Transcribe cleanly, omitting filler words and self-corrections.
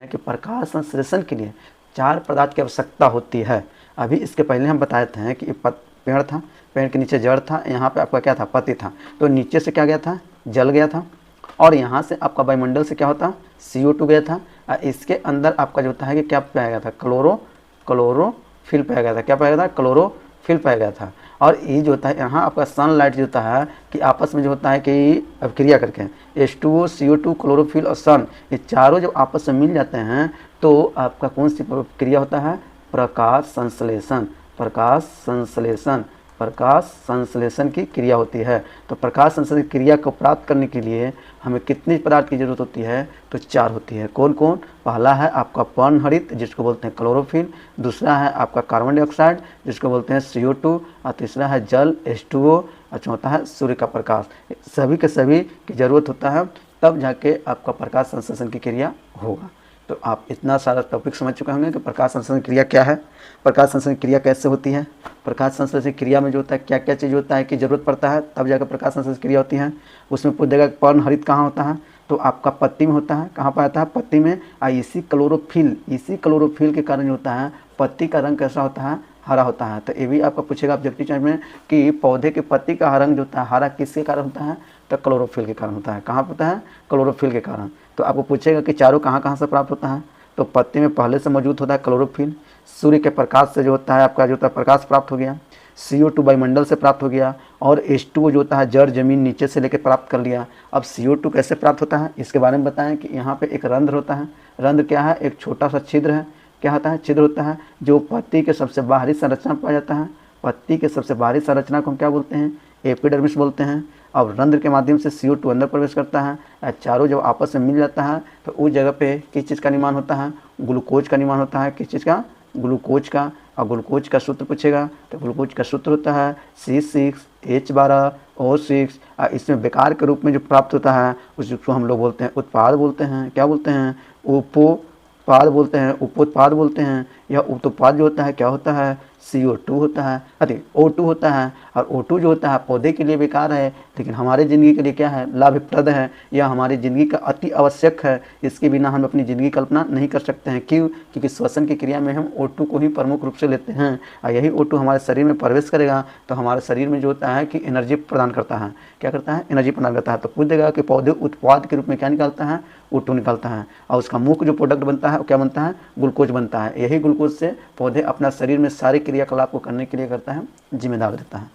कि प्रकाश संश्लेषण के लिए 4 पदार्थ की आवश्यकता होती है। अभी इसके पहले हम बताए थे कि पेड़ था, पेड़ के नीचे जड़ था, यहाँ पे आपका क्या था, पत्ती था। तो नीचे से क्या गया था, जल गया था, और यहाँ से आपका वायुमंडल से क्या होता, CO2 गया था। इसके अंदर आपका जो होता है कि क्या पाया गया था, क्लोरोफिल पाया गया था। क्या पाया गया था, क्लोरोफिल पाया गया था। और ये जो होता है यहाँ आपका सनलाइट जो होता है कि आपस में जो होता है कि अभिक्रिया करके H2O, CO2, क्लोरोफिल और सन, ये चारों जब आपस में मिल जाते हैं तो आपका कौन सी क्रिया होता है, प्रकाश संश्लेषण। प्रकाश संश्लेषण की क्रिया होती है। तो प्रकाश संश्लेषण क्रिया को प्राप्त करने के लिए हमें कितने पदार्थ की जरूरत होती है, तो 4 होती है। कौन कौन, पहला है आपका पर्णहरित जिसको बोलते हैं क्लोरोफिल, दूसरा है आपका कार्बन डाइऑक्साइड जिसको बोलते हैं CO2, और तीसरा है जल H2O, और चौथा है सूर्य का प्रकाश। सभी के सभी की जरूरत होता है, तब जाके आपका प्रकाश संश्लेषण की क्रिया होगा। तो आप इतना सारा टॉपिक समझ चुके होंगे कि प्रकाश संश्लेषण क्रिया क्या है, प्रकाश संश्लेषण क्रिया कैसे होती है, प्रकाश संश्लेषण क्रिया में जो होता है क्या क्या चीज़ होता है कि जरूरत पड़ता है, तब जाकर प्रकाश संश्लेषण क्रिया होती है। उसमें पूछ देगा पर्णहरित कहाँ होता है, तो आपका पत्ती में होता है। कहाँ पाया है, पत्ती में। इसी क्लोरोफिल के कारण जो होता है पत्ती का रंग कैसा होता है, हरा होता है। तो ये भी आपका पूछेगा ऑब्जेक्टिव चॉइस में कि पौधे के पत्ती का रंग जो होता है हरा किसके कारण होता है, तो क्लोरोफिल के कारण होता है। कहाँ होता है, क्लोरोफिल के कारण। तो आपको पूछेगा कि चारों कहाँ कहाँ से प्राप्त होता है, तो पत्ती में पहले से मौजूद होता है क्लोरोफिल, सूर्य के प्रकाश से जो होता है आपका जो होता है प्रकाश प्राप्त हो गया, CO2 वायुमंडल से प्राप्त हो गया, और H2O जो होता है जड़ जमीन नीचे से लेकर प्राप्त कर लिया। अब CO2 कैसे प्राप्त होता है इसके बारे में बताएं कि यहाँ पे एक रंध्र होता है। रंध्र क्या है, एक छोटा सा छिद्र है। क्या होता है, छिद्र होता है जो पत्ती के सबसे बाहरी संरचना पाया जाता है। पत्ती के सबसे बाहरी संरचना को हम क्या बोलते हैं, एपिडर्मिस बोलते हैं। अब रंध्र के माध्यम से CO2 अंदर प्रवेश करता है, चारों जब आपस में मिल जाता है तो उस जगह पे किस चीज़ का निर्माण होता है, ग्लूकोज का निर्माण होता है। किस चीज़ का, ग्लूकोज का। और ग्लूकोज का सूत्र पूछेगा तो ग्लूकोज का सूत्र होता है C6H12O6। इसमें बेकार के रूप में जो प्राप्त होता है उसको हम लोग बोलते हैं उत्पाद बोलते हैं। क्या बोलते हैं, उपोत्पाद बोलते हैं, उपोत्पाद बोलते हैं। यह उत्पाद जो होता है क्या होता है, CO2 होता है, O2 होता है। और O2 जो होता है पौधे के लिए बेकार है, लेकिन हमारे ज़िंदगी के लिए क्या है, लाभप्रद है। यह हमारी ज़िंदगी का अति आवश्यक है। इसके बिना हम अपनी ज़िंदगी कल्पना नहीं कर सकते हैं। क्यों, क्योंकि श्वसन की क्रिया में हम O2 को ही प्रमुख रूप से लेते हैं, और यही O2 हमारे शरीर में प्रवेश करेगा तो हमारे शरीर में जो होता है कि एनर्जी प्रदान करता है। क्या करता है, एनर्जी प्रदान करता है। तो पूछ देगा कि पौधे उत्पाद के रूप में क्या निकालता है, O2 निकालता है, और उसका मुख्य जो प्रोडक्ट बनता है वो क्या बनता है, ग्लूकोज बनता है। यही ग्लूकोज से पौधे अपना शरीर में सारी क्रियाकलाप को करने के लिए करता है, जिम्मेदार रहता है।